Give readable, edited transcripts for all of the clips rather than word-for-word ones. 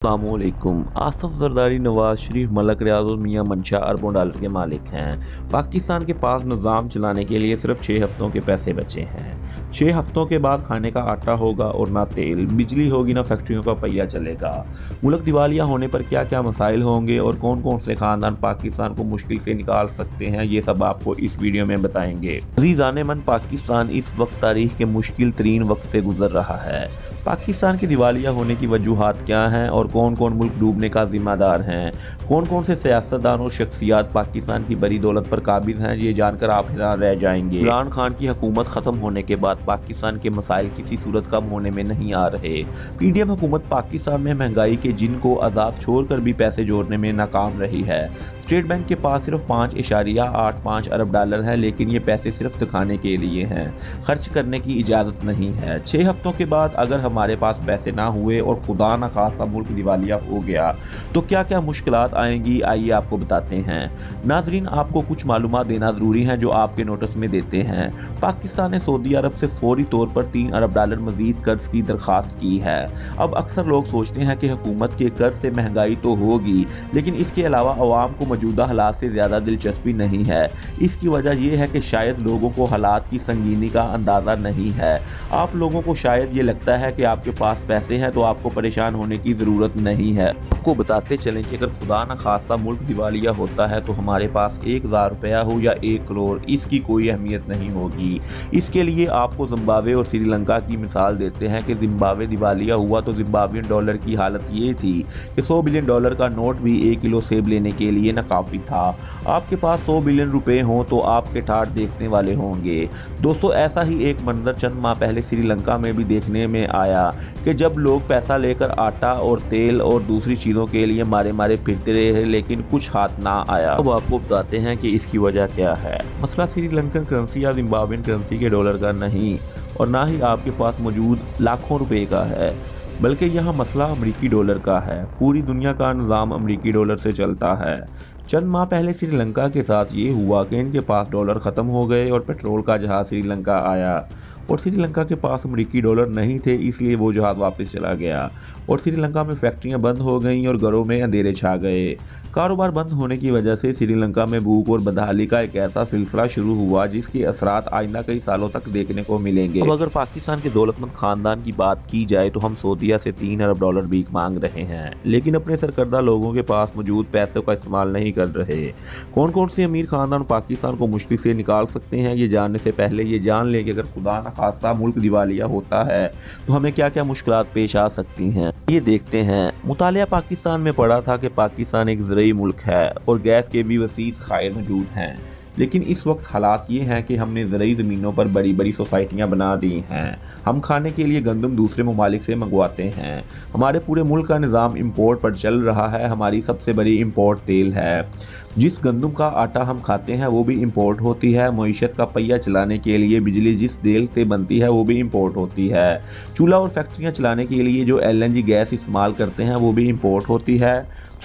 अस्सलामुअलैकुम। आसफ जरदारी, नवाज शरीफ, मलक रियाज और मियां मंशा अरबों डॉलर के मालिक हैं। पाकिस्तान के पास निज़ाम चलाने के लिए सिर्फ 6 हफ्तों के पैसे बचे हैं। 6 हफ्तों के बाद खाने का आटा होगा और ना तेल, बिजली होगी ना फैक्ट्रियों का पहिया चलेगा। मुल्क दिवालिया होने पर क्या क्या मसाइल होंगे और कौन कौन से खानदान पाकिस्तान को मुश्किल से निकाल सकते हैं, ये सब आपको इस वीडियो में बताएंगे। अज़ीज़ान मन, पाकिस्तान इस वक्त तारीख के मुश्किल तरीन वक्त से गुजर रहा है। पाकिस्तान के दिवालिया होने की वजूहात क्या हैं और कौन कौन मुल्क डूबने का जिम्मेदार हैं, कौन कौन से सियासतदान और शख्सियात पाकिस्तान की बड़ी दौलत पर काबिज हैं, ये जानकर आप हैरान रह जाएंगे। इमरान खान की हुकूमत ख़त्म होने के बाद पाकिस्तान के मसाइल किसी सूरत कम होने में नहीं आ रहे। पीडीएम हुकूमत पाकिस्तान में महंगाई के जिन को आज़ाद छोड़कर भी पैसे जोड़ने में नाकाम रही है। स्टेट बैंक के पास सिर्फ 5.85 अरब डॉलर है, लेकिन ये पैसे सिर्फ दिखाने के लिए हैं, खर्च करने की इजाज़त नहीं है। 6 हफ्तों के बाद अगर हमारे पास पैसे ना हुए और खुदा न खासा मुल्क दिवालिया हो गया तो क्या क्या मुश्किलात आएंगी, आइए आपको बताते हैं। नाजरीन, आपको कुछ मालूमात देना ज़रूरी है जो आपके नोटिस में देते हैं। पाकिस्तान ने सऊदी अरब से फौरी तौर पर 3 अरब डॉलर मजीद कर्ज की दरख्वास्त की है। अब अक्सर लोग सोचते हैं कि हुकूमत के कर्ज से महंगाई तो होगी, लेकिन इसके अलावा अवाम को मौजूदा हालात से ज़्यादा दिलचस्पी नहीं है। इसकी वजह यह है कि शायद लोगों को हालात की संगीनी का अंदाज़ा नहीं है। आप लोगों को शायद ये लगता है कि आपके पास पैसे हैं तो आपको परेशान होने की ज़रूरत नहीं है। आपको बताते चलें कि अगर खुदा न खासा मुल्क दिवालिया होता है तो हमारे पास 1000 रुपया हो या 1 करोड़, इसकी कोई अहमियत नहीं होगी। इसके लिए आपको जिम्बाब्वे और श्रीलंका की मिसाल देते हैं कि जिम्बाब्वे दिवालिया हुआ तो जिम्बाब्वियन डॉलर की हालत ये थी कि 100 बिलियन डॉलर का नोट भी 1 किलो सेब लेने के लिए न काफ़ी था। आपके पास 100 बिलियन रुपए हों तो आपके ठाठ देखने वाले होंगे। दोस्तों, ऐसा ही एक मंजर चंद माह पहले श्रीलंका में भी देखने में आया कि जब लोग पैसा लेकर आटा और तेल और दूसरी चीज़ों के लिए मारे मारे फिरते रहे, लेकिन कुछ हाथ ना आया। अब आपको बताते हैं कि इसकी वजह क्या है। मसला श्रीलंकन करेंसी या जिम्बाब्वियन करेंसी के डॉलर का नहीं और ना ही आपके पास मौजूद लाखों रुपए का है, बल्कि यहाँ मसला अमरीकी डॉलर का है। पूरी दुनिया का निज़ाम अमरीकी डॉलर से चलता है। चंद माह पहले श्रीलंका के साथ ये हुआ कि इनके पास डॉलर ख़त्म हो गए और पेट्रोल का जहाज़ श्रीलंका आया और श्रीलंका के पास अमरीकी डॉलर नहीं थे, इसलिए वो जहाज़ वापस चला गया और श्रीलंका में फैक्ट्रियां बंद हो गईं और घरों में अंधेरे छा गए। कारोबार बंद होने की वजह से श्रीलंका में भूख और बदहाली का एक ऐसा सिलसिला शुरू हुआ जिसके असरात आइंदा कई सालों तक देखने को मिलेंगे। अब अगर पाकिस्तान के दौलतमंद खानदान की बात की जाए तो हम सऊदीया से 3 अरब डॉलर भीख मांग रहे हैं, लेकिन अपने सरकर्दा लोगों के पास मौजूद पैसों का इस्तेमाल नहीं कर रहे। कौन कौन से अमीर खानदान पाकिस्तान को मुश्किल से निकाल सकते हैं, ये जानने से पहले ये जान लें कि अगर खुदा न खासा मुल्क दिवालिया होता है तो हमें क्या क्या मुश्किलात पेश आ सकती हैं, ये देखते हैं। मुतालिया पाकिस्तान में पड़ा था कि पाकिस्तान एक ज़रई मुल्क है और गैस के भी वसीअ ज़खायर मौजूद हैं, लेकिन इस वक्त हालात ये हैं कि हमने ज़रई ज़मीनों पर बड़ी बड़ी सोसाइटियाँ बना दी हैं। हम खाने के लिए गंदम दूसरे ममालिक से मंगवाते हैं। हमारे पूरे मुल्क का निज़ाम इम्पोर्ट पर चल रहा है। हमारी सबसे बड़ी इम्पोर्ट तेल है। जिस गंदम का आटा हम खाते हैं वो भी इम्पोर्ट होती है। मईशत का पहिया चलाने के लिए बिजली जिस तेल से बनती है वो भी इम्पोर्ट होती है। चूल्हा और फैक्ट्रियाँ चलाने के लिए जो LNG गैस इस्तेमाल करते हैं वो भी इम्पोर्ट होती है।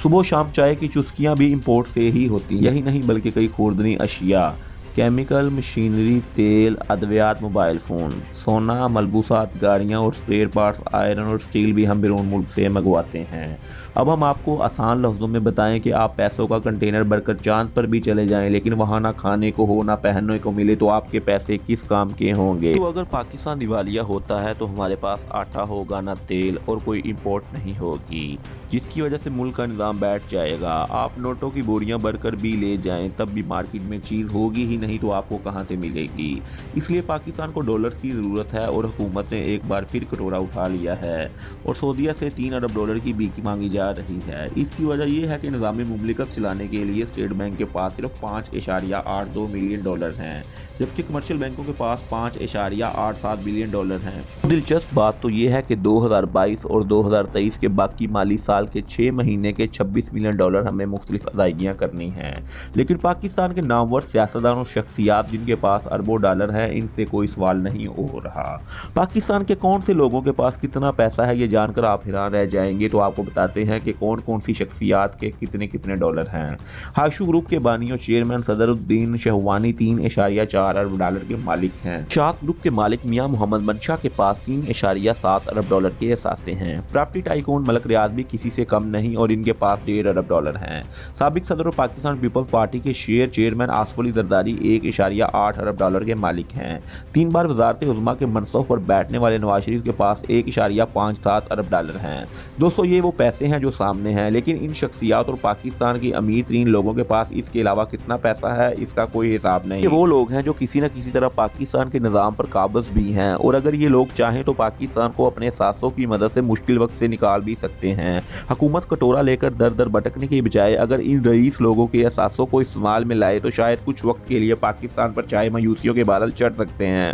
सुबह शाम चाय की चुस्कियाँ भी इम्पोर्ट से ही होती हैं। यही नहीं बल्कि कई खुर्दनी अशिया, केमिकल, मशीनरी, तेल, अद्वियात, मोबाइल फ़ोन, सोना, मलबूसात, गाड़ियाँ और स्पेयर पार्ट्स, आयरन और स्टील भी हम बैरून मुल्क से मंगवाते हैं। अब हम आपको आसान लफ्ज़ों में बताएं कि आप पैसों का कंटेनर भरकर चांद पर भी चले जाएं, लेकिन वहाँ ना खाने को हो ना पहनने को मिले तो आपके पैसे किस काम के होंगे। तो अगर पाकिस्तान दिवालिया होता है तो हमारे पास आटा होगा ना तेल और कोई इम्पोर्ट नहीं होगी, जिसकी वजह से मुल्क का निज़ाम बैठ जाएगा। आप नोटों की बोरियां भरकर भी ले जाएं तब भी मार्केट में चीज़ होगी ही नहीं तो आपको कहां से मिलेगी। इसलिए पाकिस्तान को डॉलर्स की ज़रूरत है और हुकूमत ने एक बार फिर कटोरा उठा लिया है और सऊदीया से 3 अरब डॉलर की भीख मांगी जा रही है। इसकी वजह यह है कि निज़ाम मुमलिकत चलाने के लिए स्टेट बैंक के पास सिर्फ 5.82 मिलियन डॉलर हैं, जबकि कमर्शियल बैंकों के पास 5.87 बिलियन डॉलर हैं। दिलचस्प बात तो यह है कि 2022 और 2023 के बाकी माली साल के 6 महीने के 26 मिलियन डॉलर हमें मुख्तलिफ अदायगियाँ करनी हैं, लेकिन पाकिस्तान के नामवर सियासतदान और शख्सियात जिनके पास अरबों डॉलर है, इनसे कोई सवाल नहीं हो रहा। पाकिस्तान के कौन से लोगों के पास कितना पैसा है, ये जानकर आप हैरान रह जाएंगे। तो आपको बताते हैं कि कौन कौन सी शख्सियात के कितने कितने डॉलर हैं। हाशू ग्रुप के बानी और चेयरमैन सदरुद्दीन शहवानी 3.4 अरब डॉलर के मालिक हैं। शाद ग्रुप के मालिक मियां मोहम्मद मंशा के पास 3.7 अरब डॉलर के असासे हैं। प्रॉपर्टी टाइकून मलक रियाज भी किसी से कम नहीं और इनके पास 1.5 अरब डॉलर हैं। साबिक सदर और पाकिस्तान पीपल्स पार्टी के शेयर चेयरमैन आसफ अली जरदारी 1.8 अरब डॉलर के मालिक हैं। 3 बार वजारत उज़्मा के मनसब पर बैठने वाले नवाज शरीफ के पास 1.57 अरब डॉलर हैं। दोस्तों, ये वो पैसे हैं जो सामने हैं, लेकिन इन शख्सियात और पाकिस्तान की अमीर तरीन लोगों के पास इसके अलावा कितना पैसा है, इसका कोई हिसाब नहीं। ये वो लोग हैं जो किसी न किसी तरह पाकिस्तान के निज़ाम पर काबिज भी हैं और अगर ये लोग चाहें तो पाकिस्तान को अपने सासों की मदद से मुश्किल वक्त से निकाल भी सकते हैं। हुकूमत कटोरा लेकर दर दर भटकने के बजाय अगर इन रईस लोगों के एहसासों को इस्तेमाल में लाए तो शायद कुछ वक्त के लिए पाकिस्तान पर चाहे मायूसियों के बादल चढ़ सकते हैं।